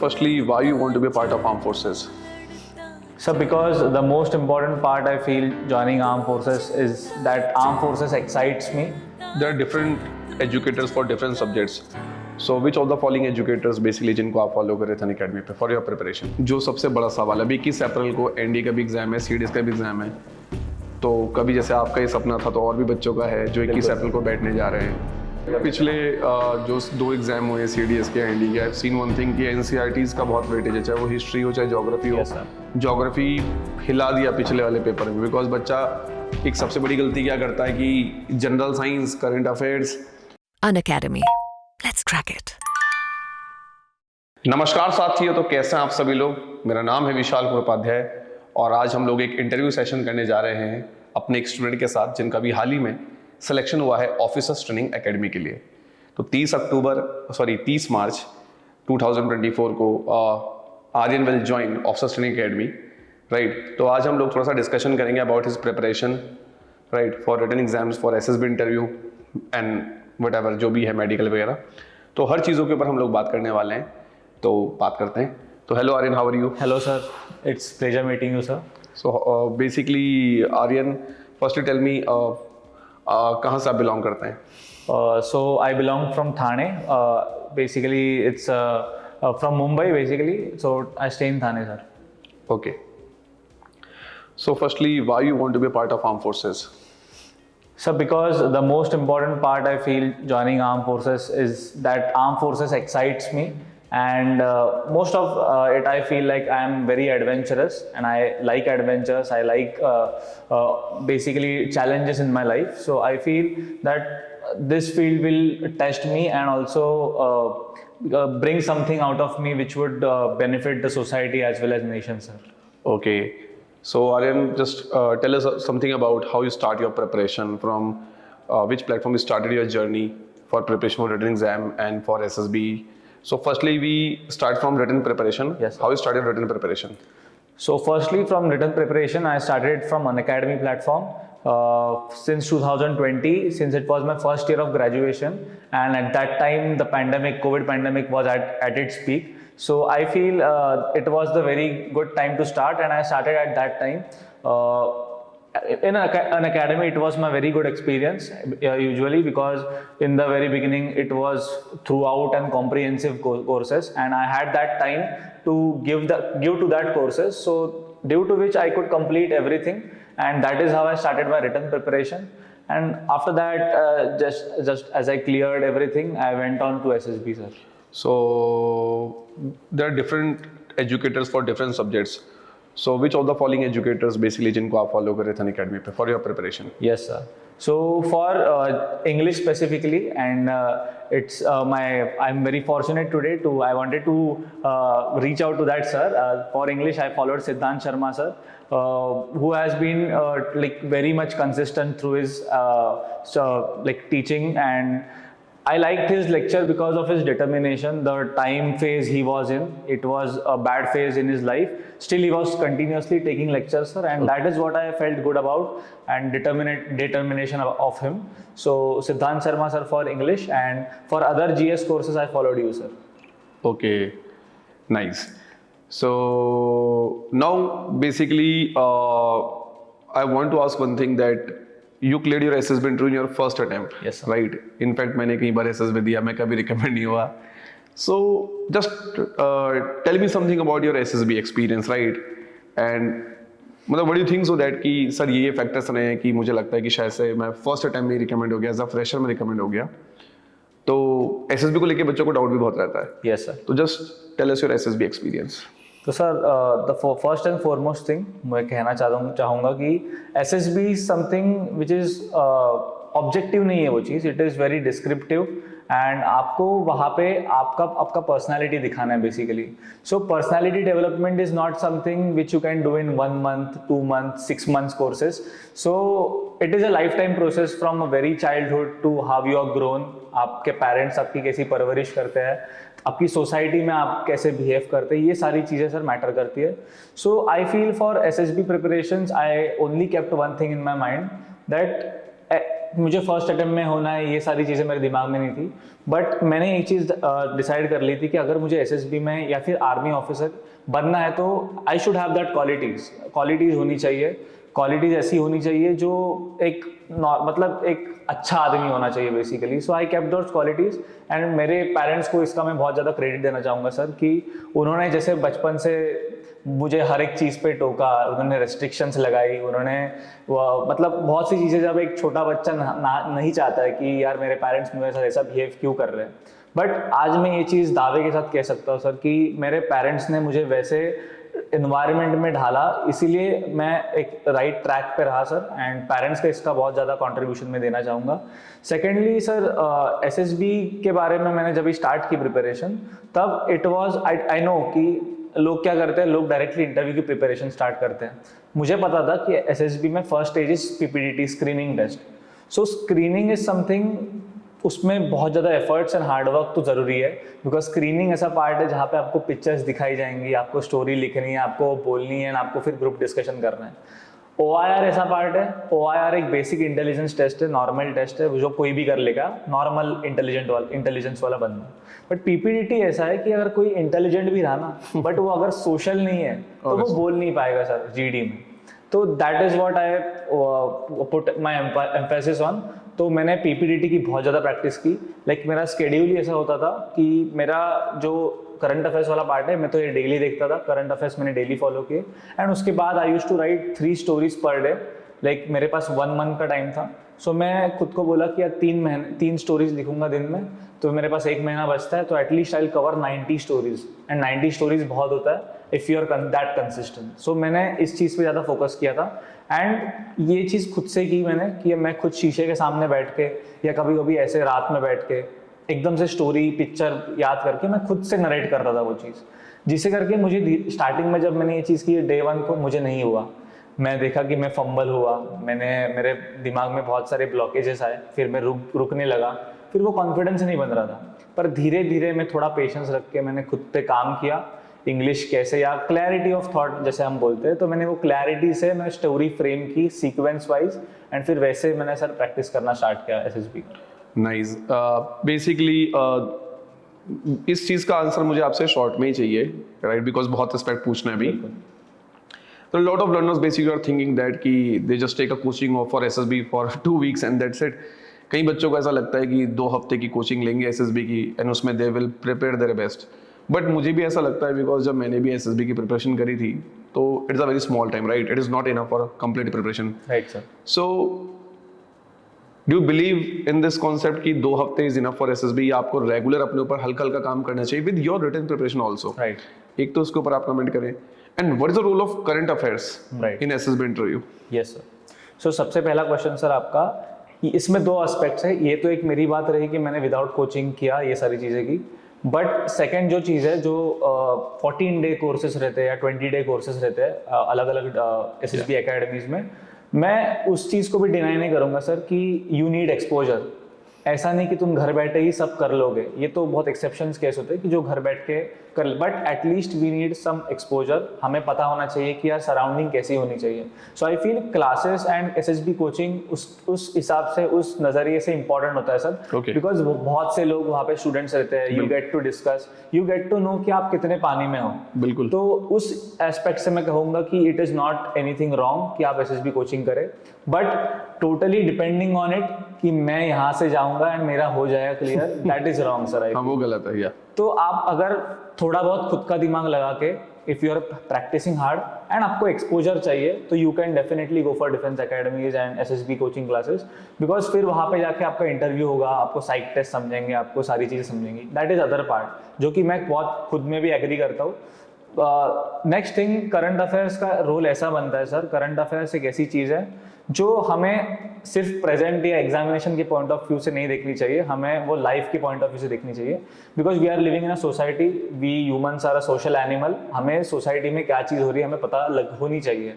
Firstly, why you want to be a part of armed forces? So because the most important part I feel joining armed forces is that armed forces excites me. There are different educators for different subjects. So which of the following educators basically जिनको आप follow कर रहे थे Unacademy पे for your preparation? जो सबसे बड़ा सवाल है, अभी 21 अप्रैल को एनडी का भी एग्जाम है, सीडीएस का भी एग्जाम है, तो कभी जैसे आपका ये सपना था तो और भी बच्चों का है जो 21 अप्रैल को बैठने जा रहे हैं। पिछले जो 2 एग्जाम हुए सीडीएस के एनडी के, I have seen one thing कि एनसीईआरटीज़ का बहुत वेटेज है, चाहे वो हिस्ट्री हो चाहे ज्योग्राफी हो। ज्योग्राफी हिला दिया पिछले वाले पेपर में, बिकॉज बच्चा एक सबसे बड़ी गलती क्या करता है कि general science, current affairs. Unacademy. Let's crack it. नमस्कार साथियों, तो कैसे हैं आप सभी लोग? मेरा नाम है विशाल कुमार उपाध्याय और आज हम लोग एक इंटरव्यू सेशन करने जा रहे हैं अपने एक स्टूडेंट के साथ जिनका भी हाल ही में सिलेक्शन हुआ है ऑफिसर्स ट्रेनिंग एकेडमी के लिए। तो 30 मार्च 2024 को Aryan will join officers training academy, right. तो आज हम लोग थोड़ा सा डिस्कशन करेंगे about his preparation, right, for written exams, for SSB interview and whatever जो भी है मेडिकल वगैरह। तो हर चीज़ों के ऊपर हम लोग बात करने वाले हैं, तो बात करते हैं। तो hello Aryan, how are you? Hello sir, it's pleasure meeting you sir. So basically Aryan, firstly tell me कहाँ से आप बिलोंग करते हैं? So I belong from Thane. Basically it's from Mumbai basically. So I stay in Thane sir. Okay. So firstly, why you want to be a part of armed forces? So because the most important part I feel joining armed forces is that armed forces excites me, and most of it I feel like I am very adventurous and I like adventures. I like basically challenges in my life. So I feel that this field will test me and also bring something out of me which would benefit the society as well as nation sir. Okay. So Aryan, just tell us something about how you start your preparation, from which platform you started your journey for preparation for written exam and for SSB. So firstly, we start from written preparation. Yes, sir. How you started written preparation? So firstly, from written preparation, I started from Unacademy platform since 2020, since it was my first year of graduation, and at that time the COVID pandemic was at its peak. So I feel it was the very good time to start, and I started at that time. In an academy, it was my very good experience usually, because in the very beginning it was throughout and comprehensive courses, and I had that time to give to that courses. So due to which I could complete everything, and that is how I started my written preparation. And after that, just as I cleared everything, I went on to SSB sir. So there are different educators for different subjects. So which of the following educators basically जिनको आप follow कर रहे थे Unacademy पे for your preparation? Yes sir. So for English specifically, and I'm very fortunate today I wanted to reach out to that sir. For English I followed Siddhant Sharma sir, who has been like very much consistent through his like teaching, and I liked his lecture because of his determination. The time phase he was in, it was a bad phase in his life. Still, he was continuously taking lectures, sir, and that is what I felt good about, and determination of him. So, Siddhant Sharma, sir, for English, and for other GS courses, I followed you, sir. Okay, nice. So now, basically, I want to ask one thing, that you cleared your SSB interview in your first attempt. Yes sir. Right. In fact, मैंने कई बार SSB दिया, मैं कभी recommend नहीं हुआ. So just tell me something about your SSB experience, right? And मतलब what do you think so that कि sir ये factors रहे हैं कि मुझे लगता है कि शायद से मैं first attempt में recommend हो गया, as a fresher में recommend हो गया. तो SSB को लेके बच्चों को doubt भी बहुत रहता है. Yes sir. तो just tell us your SSB experience. तो sir the first and foremost thing मैं कहना चाहूँगा कि SSB is something which is objective नहीं है वो चीज़, it is very descriptive, and आपको वहाँ पे आपका पर्सनैलिटी दिखाना है basically. So personality development is not something which you can do in 1 month, 2 months, 6 months courses. So it is a life time process from a very childhood to how you are grown. आपके parents आपकी कैसी परवरिश करते हैं, आपकी society में आप कैसे बिहेव करते हैं, ये सारी चीज़ें सर मैटर करती है. So I feel for SSB preparations I only kept one thing in my mind, that मुझे फर्स्ट अटेम्प्ट में होना है, ये सारी चीज़ें मेरे दिमाग में नहीं थी। बट मैंने एक चीज़ डिसाइड कर ली थी कि अगर मुझे एसएसबी में या फिर आर्मी ऑफिसर बनना है तो I should have that qualities होनी चाहिए। क्वालिटीज़ ऐसी होनी चाहिए जो एक मतलब एक अच्छा आदमी होना चाहिए basically. So I kept those qualities and मेरे पेरेंट्स को इसका मैं बहुत ज़्यादा क्रेडिट देना चाहूँगा सर, कि उन्होंने जैसे बचपन से मुझे हर एक चीज़ पे टोका, उन्होंने रेस्ट्रिक्शंस लगाई, उन्होंने मतलब बहुत सी चीज़ें, जब एक छोटा बच्चा नहीं चाहता है कि यार मेरे पेरेंट्स मेरे साथ ऐसा बिहेव क्यों कर रहे हैं, बट आज मैं ये चीज़ दावे के साथ कह सकता हूँ सर कि मेरे पेरेंट्स ने मुझे वैसे इन्वायरमेंट में ढाला, इसीलिए मैं एक राइट ट्रैक पे रहा सर। एंड पेरेंट्स का इसका बहुत ज़्यादा कंट्रीब्यूशन मैं देना चाहूँगा। सेकेंडली सर, एसएसबी के बारे में मैंने जब स्टार्ट की प्रिपरेशन, तब इट वाज आई नो कि लोग क्या करते हैं, लोग डायरेक्टली इंटरव्यू की प्रिपरेशन स्टार्ट करते हैं। मुझे पता था कि एसएसबी में first stage is PPDT, screening test. So screening is something, उसमें बहुत ज़्यादा एफर्ट्स एंड हार्डवर्क तो ज़रूरी है, बिकॉज स्क्रीनिंग ऐसा पार्ट है जहाँ पे आपको पिक्चर्स दिखाई जाएंगी, आपको स्टोरी लिखनी है, आपको बोलनी है, आपको फिर ग्रुप डिस्कशन करना है। OIR ऐसा पार्ट है। OIR एक बेसिक इंटेलिजेंस टेस्ट है, नॉर्मल टेस्ट है, जो कोई भी कर लेगा, नॉर्मल इंटेलिजेंस वाला बंदा। बट पीपीडीटी ऐसा है कि अगर कोई इंटेलिजेंट भी रहा ना, बट वो अगर सोशल नहीं है तो वो बोल नहीं पाएगा सर जीडी में। तो that is what I put my emphasis on. तो मैंने पीपीडीटी की बहुत ज़्यादा प्रैक्टिस की। लाइक मेरा स्केड्यूल ही ऐसा होता था कि मेरा जो करंट अफेयर्स वाला पार्ट है, मैं तो ये डेली देखता था, करंट अफेयर्स मैंने डेली फॉलो किए। एंड उसके बाद I used to write 3 stories per day. Like मेरे पास 1 मंथ का टाइम था। सो मैं खुद को बोला कि यार 3 स्टोरीज लिखूंगा दिन में, तो मेरे पास 1 महीना बचता है, तो at least I will cover 90 stories. And 90 stories बहुत होता है if you are that consistent. So मैंने इस चीज़ पे ज़्यादा फोकस किया था। एंड ये चीज़ खुद से की मैंने, कि मैं खुद शीशे के सामने बैठ के या कभी कभी ऐसे रात में बैठ के एकदम से स्टोरी पिक्चर याद करके मैं खुद से नरेट करता था वो चीज़, जिससे करके मुझे स्टार्टिंग में जब मैंने ये चीज़ की डे 1 को मुझे नहीं हुआ। मैं देखा कि मैं फंबल हुआ, मेरे दिमाग में बहुत सारे ब्लॉकेजेस आए, फिर मैं रुकने लगा, फिर वो कॉन्फिडेंस नहीं बन रहा था। पर धीरे धीरे मैं थोड़ा पेशेंस रख के मैंने खुद पे काम किया। इंग्लिश कैसे, या क्लैरिटी ऑफ थॉट जैसे हम बोलते हैं, तो मैंने वो क्लैरिटी से मैं स्टोरी फ्रेम की सीक्वेंस वाइज, एंड फिर वैसे मैंने सर प्रैक्टिस करना स्टार्ट किया एसएसबी। नाइस। बेसिकली इस चीज़ का आंसर मुझे आपसे शॉर्ट में ही चाहिए, राइट? बिकॉज बहुत एस्पेक्ट पूछना है अभी। तो lot of learners basically are thinking that कि they just take a coaching for SSB for 2 weeks and that's it. कई बच्चों को ऐसा लगता है कि 2 हफ्ते की कोचिंग लेंगे एसएसबी की एंड उसमें they will prepare their best. But मुझे भी ऐसा लगता है, बिकॉज जब मैंने भी एसएसबी की प्रिपरेशन करी थी, तो it's a very small time, right? It is not enough for complete preparation, right sir. So do you believe in this concept कि 2 हफ्ते इज इनफ फॉर एसएसबी, या आपको रेगुलर अपने ऊपर हल्का हल्का काम करना चाहिए with your written preparation also? Right. एक तो उसके ऊपर आप कमेंट करें। And what is the role of current affairs in SSB interview? Yes sir. So सबसे पहला क्वेश्चन सर आपका, इसमें 2 एस्पेक्ट्स है। ये तो एक मेरी बात रही कि मैंने विदाउट कोचिंग किया ये सारी चीज़ें की, बट सेकेंड जो चीज़ है, जो 14 डे कोर्सेज रहते हैं या 20 डे कोर्सेज रहते हैं अलग अलग एसएसबी एकेडमीज में, मैं उस चीज़ को भी डिनाई नहीं करूँगा सर कि यू नीड एक्सपोजर। ऐसा नहीं कि तुम घर बैठे ही सब कर लोगे, ये तो बहुत एक्सेप्शंस केस होते हैं कि जो घर बैठ के कर, but at least we need some exposure. हमें पता होना चाहिए कि यार सराउंडिंग कैसी होनी चाहिए। So I feel classes and SSB coaching उस हिसाब से, उस नज़रिए से इंपॉर्टेंट होता है सर, बिकॉज बहुत से लोग वहाँ पे स्टूडेंट्स रहते हैं, you get to discuss, you get to know कि आप कितने पानी में हो। बिल्कुल। तो उस एस्पेक्ट से मैं कहूँगा कि it is not anything wrong कि आप एसएसबी कोचिंग करें, but totally depending on it कि मैं यहाँ से जाऊँगा एंड मेरा हो जाएगा clear, that is wrong sir. हाँ, वो गलत है। या तो आप अगर थोड़ा बहुत खुद का दिमाग लगा के, if you are practising hard and आपको एक्सपोजर चाहिए, तो you can definitely go for defence academies and SSB coaching classes, because फिर वहाँ पे जाके आपका इंटरव्यू होगा, आपको साइक टेस्ट समझेंगे, आपको सारी चीज़ें समझेंगी। दैट इज अदर पार्ट, जो कि मैं बहुत खुद में भी एग्री करता हूँ। नेक्स्ट थिंग, करंट अफेयर्स का रोल ऐसा बनता है सर, करंट अफेयर्स एक ऐसी चीज़ है जो हमें सिर्फ प्रेजेंट या एग्जामिनेशन के पॉइंट ऑफ व्यू से नहीं देखनी चाहिए, हमें वो लाइफ के पॉइंट ऑफ व्यू से देखनी चाहिए। Because we are living in a society, we humans are a social animal. हमें सोसाइटी में क्या चीज़ हो रही है हमें पता होनी चाहिए।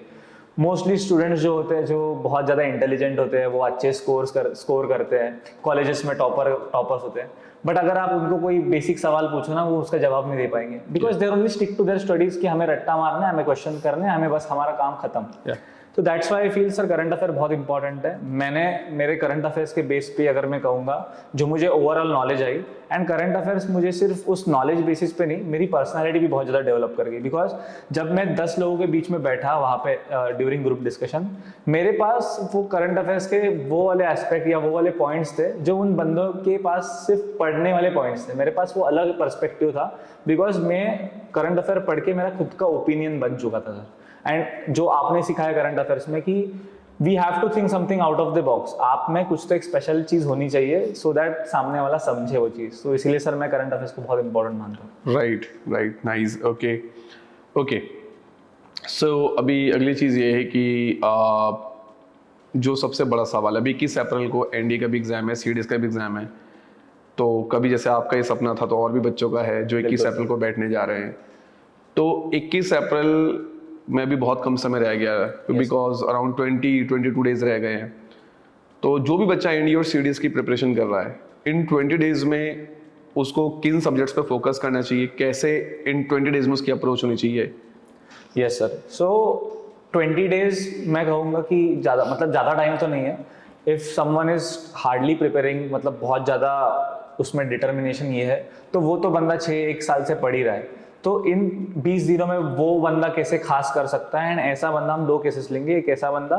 मोस्टली स्टूडेंट्स जो होते हैं, जो बहुत ज़्यादा इंटेलिजेंट होते हैं, वो अच्छे स्कोर करते हैं, कॉलेजेस में टॉपर्स होते हैं, बट अगर आप उनको कोई बेसिक सवाल पूछो ना, वो उसका जवाब नहीं दे पाएंगे, because they're only stick to their studies कि हमें रट्टा मारना है, हमें क्वेश्चन करने हैं, हमें बस हमारा काम खत्म। तो that's why I feel sir current affair बहुत इंपॉर्टेंट है। मैंने मेरे करंट अफेयर्स के बेस पे अगर मैं कहूँगा जो मुझे overall knowledge I, and current affairs मुझे सिर्फ उस नॉलेज बेसिस पे नहीं, मेरी पर्सनालिटी भी बहुत ज़्यादा डेवलप कर गई। बिकॉज जब मैं 10 लोगों के बीच में बैठा वहाँ पे ड्यूरिंग ग्रुप डिस्कशन, मेरे पास वो करंट अफेयर्स के वो वाले एस्पेक्ट या वो वाले पॉइंट्स थे जो उन बंदों के पास सिर्फ पढ़ने वाले पॉइंट्स थे। मेरे पास वो अलग पर्सपेक्टिव था, बिकॉज मैं करंट अफेयर पढ़ के मेरा खुद का ओपिनियन बन चुका था सर। एंड जो आपने सिखाया करंट अफेयर्स में कि we have to think something out of the box, आप में कुछ तो एक स्पेशल चीज होनी चाहिए सो दैट सामने वाला समझे वो चीज। तो इसीलिए सर मैं करंट अफेयर्स को बहुत इंपॉर्टेंट मानता हूँ। Right, nice, okay. सो अभी अगली चीज़ ये है कि जो सबसे बड़ा सवाल है, अभी 21 अप्रैल को एनडीए का भी एग्जाम है, सीडीएस का भी एग्जाम है, तो कभी जैसे आपका ये सपना था तो और भी बच्चों का है जो 21 अप्रैल को बैठने जा रहे हैं। तो 21 अप्रैल में भी बहुत कम समय रह गया है, बिकॉज अराउंड 22 डेज रह गए हैं। तो जो भी बच्चा एनडीए और सीडीएस की प्रिपरेशन कर रहा है, इन 20 डेज में उसको किन सब्जेक्ट्स पे फोकस करना चाहिए, कैसे इन 20 डेज में उसकी अप्रोच होनी चाहिए? यस सर, सो 20 डेज मैं कहूँगा कि ज़्यादा टाइम तो नहीं है। If someone is hardly preparing, मतलब बहुत ज़्यादा उसमें डिटर्मिनेशन ये है, तो वो तो बंदा 1 साल से पढ़ ही रहा है। तो इन 20 दिनों में वो बंदा कैसे खास कर सकता है, एंड ऐसा बंदा हम 2 केसेस लेंगे। एक ऐसा बंदा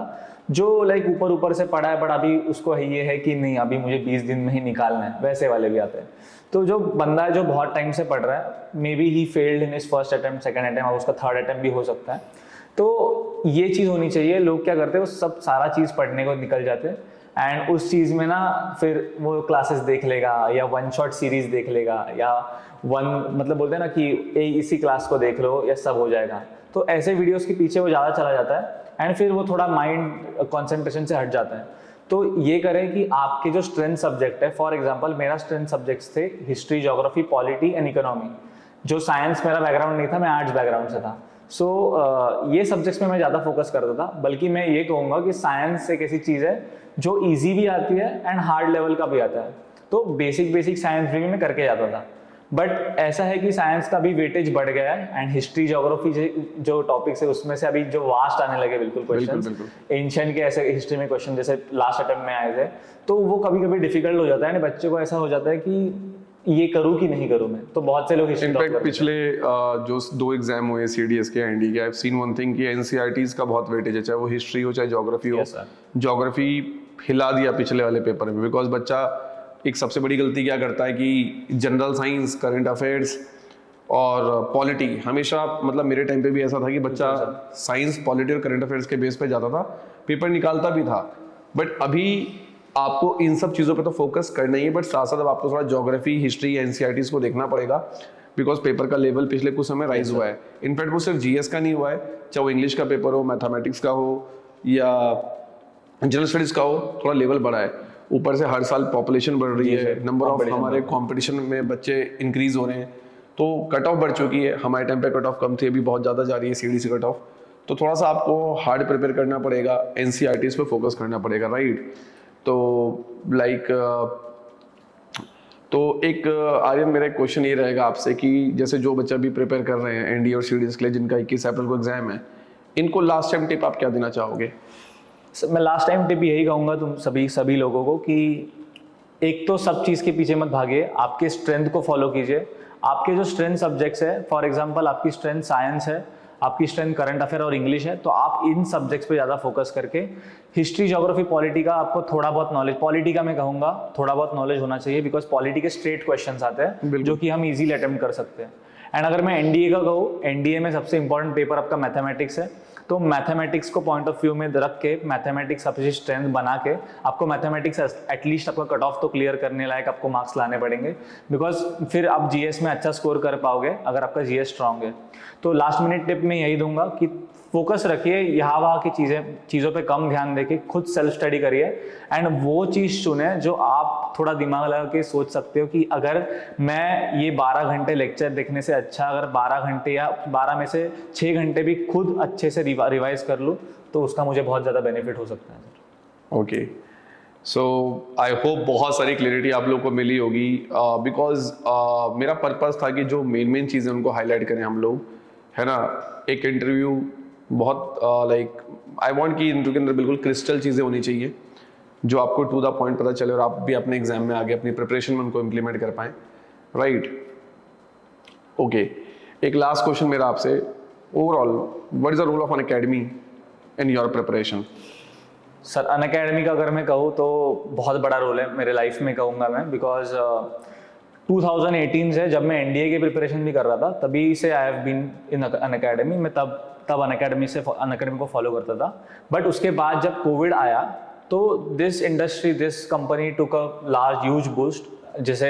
जो लाइक ऊपर से पढ़ा है बट अभी उसको ये है कि नहीं अभी मुझे 20 दिन में ही निकालना है, वैसे वाले भी आते हैं। तो जो बंदा है जो बहुत टाइम से पढ़ रहा है, may be he failed in his first attempt, second attempt, और उसका थर्ड अटेम्प्ट भी हो सकता है। तो ये चीज़ होनी चाहिए। लोग क्या करते हैं, वो सब सारा चीज़ पढ़ने को निकल जाते हैं, एंड उस चीज़ में ना फिर वो क्लासेस देख लेगा या वन शॉट सीरीज देख लेगा, या मतलब बोलते हैं ना कि इसी क्लास को देख लो या सब हो जाएगा। तो ऐसे वीडियोस के पीछे वो ज़्यादा चला जाता है, एंड फिर वो थोड़ा माइंड कंसंट्रेशन से हट जाता है। तो ये करें कि आपके जो स्ट्रेंथ सब्जेक्ट है, फॉर एग्जांपल मेरा स्ट्रेंथ सब्जेक्ट्स थे history, geography, polity and economy. जो साइंस मेरा बैकग्राउंड नहीं था, मैं आर्ट्स बैकग्राउंड से था। सो ये सब्जेक्ट्स में मैं ज़्यादा फोकस करता था। बल्कि मैं ये कहूँगा कि साइंस एक ऐसी चीज़ है जो ईजी भी आती है एंड हार्ड लेवल का भी आता है। तो बेसिक साइंस भी मैं करके जाता था। बट ऐसा है कि साइंस का भी वेटेज बढ़ गया है, एंड हिस्ट्री, ज्योग्राफी जो टॉपिक्स है उसमें से अभी जो वास्ट आने लगे बिल्कुल क्वेश्चन, एंशिएंट के ऐसे हिस्ट्री में क्वेश्चन जैसे लास्ट अटेम्प्ट में आए थे, तो वो कभी कभी डिफिकल्ट हो जाता है। बच्चे को ऐसा हो जाता है कि ये करूँ कि नहीं करूँ मैं। तो बहुत से लोग इनफैक्ट पिछले जो 2 एग्जाम हुए सीडीएस के एनडी के, I have seen one thing कि एनसीईआरटीज का बहुत वेटेज है, चाहे वो हिस्ट्री हो चाहे ज्योग्राफी हो। ज्योग्राफी हिला दिया पिछले वाले पेपर में, बिकॉज बच्चा एक सबसे बड़ी गलती क्या करता है कि जनरल साइंस, करंट अफेयर्स और पॉलिटी, हमेशा मतलब मेरे टाइम पे भी ऐसा था कि बच्चा साइंस, पॉलिटी और करंट अफेयर्स के बेस पे जाता था, पेपर निकालता भी था। बट अभी आपको इन सब चीज़ों पे तो फोकस करना ही है, बट साथ साथ अब आपको थोड़ा ज्योग्राफी, हिस्ट्री, एनसीईआरटीज को देखना पड़ेगा, बिकॉज पेपर का लेवल पिछले कुछ समय राइज हुआ है। इनफैक्ट वो सिर्फ जीएस का नहीं हुआ है, चाहे वो इंग्लिश का पेपर हो, मैथमेटिक्स का हो या जनरल स्टडीज का हो, थोड़ा लेवल बढ़ा है। ऊपर से हर साल पॉपुलेशन बढ़ रही है, नंबर ऑफ हमारे कंपटीशन में बच्चे इंक्रीज हो रहे हैं, तो कट ऑफ बढ़ चुकी है। हमारे टाइम पे कट ऑफ कम थी, अभी बहुत ज़्यादा जा रही है सीडीसी कट ऑफ। तो थोड़ा सा आपको हार्ड प्रिपेयर करना पड़ेगा, एनसीईआरटीज पे फोकस करना पड़ेगा, राइट। तो लाइक तो एक आर्यन, मेरा एक क्वेश्चन ये रहेगा आपसे कि जैसे जो बच्चा भी प्रिपेयर कर रहे हैं एनडीए और सीडीएस के लिए, जिनका 21 अप्रैल को एग्जाम है, इनको लास्ट टाइम टिप आप क्या देना चाहोगे? मैं लास्ट टाइम टिप यही कहूँगा तुम सभी लोगों को कि एक तो सब चीज़ के पीछे मत भागिए, आपके स्ट्रेंथ को फॉलो कीजिए। आपके जो स्ट्रेंथ सब्जेक्ट्स है, फॉर एग्जांपल आपकी स्ट्रेंथ साइंस है, आपकी स्ट्रेंथ करंट अफेयर और इंग्लिश है, तो आप इन सब्जेक्ट्स पे ज़्यादा फोकस करके हिस्ट्री, ज्योग्राफी, पॉलिटी का आपको थोड़ा बहुत नॉलेज, पॉलिटी का मैं कहूँगा थोड़ा बहुत नॉलेज होना चाहिए, बिकॉज पॉलिटी के स्ट्रेट क्वेश्चंस आते हैं जो कि हम इजीली अटेम्प्ट कर सकते हैं। एंड अगर मैं एनडीए का कहूँ, एनडीए में सबसे इंपॉर्टेंट पेपर आपका मैथमेटिक्स है, तो मैथमेटिक्स को पॉइंट ऑफ व्यू में रख के मैथमेटिक्स अपनी स्ट्रेंथ बना के आपको मैथमेटिक्स एटलीस्ट आपका कट ऑफ तो क्लियर करने लायक आपको मार्क्स लाने पड़ेंगे, बिकॉज फिर आप जीएस में अच्छा स्कोर कर पाओगे अगर आपका जीएस स्ट्रांग है। तो लास्ट मिनट टिप में यही दूंगा कि फोकस रखिए, यहाँ वहाँ की चीज़ों पे कम ध्यान देके खुद सेल्फ स्टडी करिए, एंड वो चीज़ चुने जो आप थोड़ा दिमाग लगा के सोच सकते हो कि अगर मैं ये 12 घंटे लेक्चर देखने से अच्छा अगर 12 घंटे या 12 में से 6 घंटे भी खुद अच्छे से रिवाइज कर लूँ तो उसका मुझे बहुत ज़्यादा बेनिफिट हो सकता है। ओके, सो आई होप बहुत सारी क्लियरिटी आप लोग को मिली होगी, बिकॉज मेरा पर्पस था कि जो मेन चीज़ें उनको हाईलाइट करें हम लोग, है ना। एक इंटरव्यू बहुत लाइक आई वांट कि इंटरव्यू के अंदर बिल्कुल क्रिस्टल चीज़ें होनी चाहिए जो आपको टू द पॉइंट पता चले और आप भी अपने एग्जाम में आगे अपनी प्रिपरेशन में उनको इम्प्लीमेंट कर पाएँ, राइट? ओके, एक लास्ट क्वेश्चन मेरा आपसे, overall what is the role of an academy in your preparation? Sir Unacademy का अगर मैं कहूँ तो बहुत बड़ा रोल है मेरे लाइफ में, कहूँगा मैं, बिकॉज 2018 से जब मैं एनडीए की प्रिपरेशन भी कर रहा था तभी से I have been in Unacademy. मैं तब अनअकैडमी को फॉलो करता था। बट उसके बाद जब कोविड आया तो this company took a large huge boost. जैसे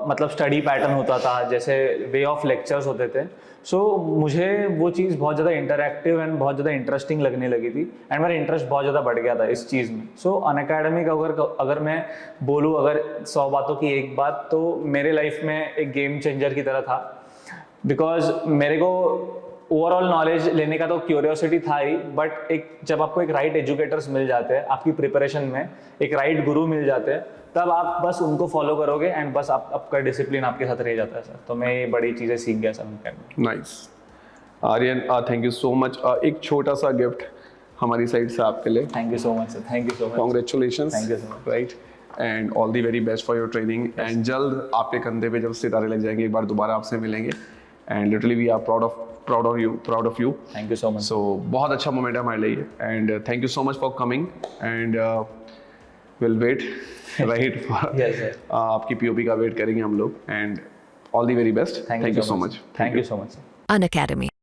मतलब स्टडी पैटर्न होता था, जैसे वे ऑफ लेक्चर्स होते थे। सो मुझे वो चीज़ बहुत ज़्यादा इंटरैक्टिव एंड बहुत ज़्यादा इंटरेस्टिंग लगने लगी थी एंड मेरा इंटरेस्ट बहुत ज़्यादा बढ़ गया था इस चीज़ में। सो अनअकैडमी का अगर मैं बोलूँ, अगर 100 बातों की एक बात, तो मेरे लाइफ में एक गेम चेंजर की तरह था। बिकॉज मेरे को ओवरऑल नॉलेज लेने का तो क्यूरियोसिटी था ही, बट जब आपको एक राइट एजुकेटर्स मिल जाते हैं आपकी प्रिपरेशन में, एक राइट गुरु मिल जाते हैं, तब आप बस उनको फॉलो करोगे एंड बस आपका डिसिप्लिन आपके साथ रह जाता है सर। तो मैं ये बड़ी चीज़ें सीख गया sir. Nice Aryan, thank you so much. एक छोटा सा गिफ्ट हमारी साइड से आपके लिए। Thank you so much sir, thank you so much, congratulations, thank you so much, right, and all the very best for your training. And जल्द आपके कंधे पे जब सितारे लग जाएंगे एक बार दोबारा आपसे मिलेंगे and literally we are proud of you. Thank you so much. So बहुत अच्छा मोमेंट है हमारे लिए and thank you so much for coming and will wait right आपकी पीओपी का वेट करेंगे हम लोग and all the very best. Thank you so much. Thank you so much. Unacademy.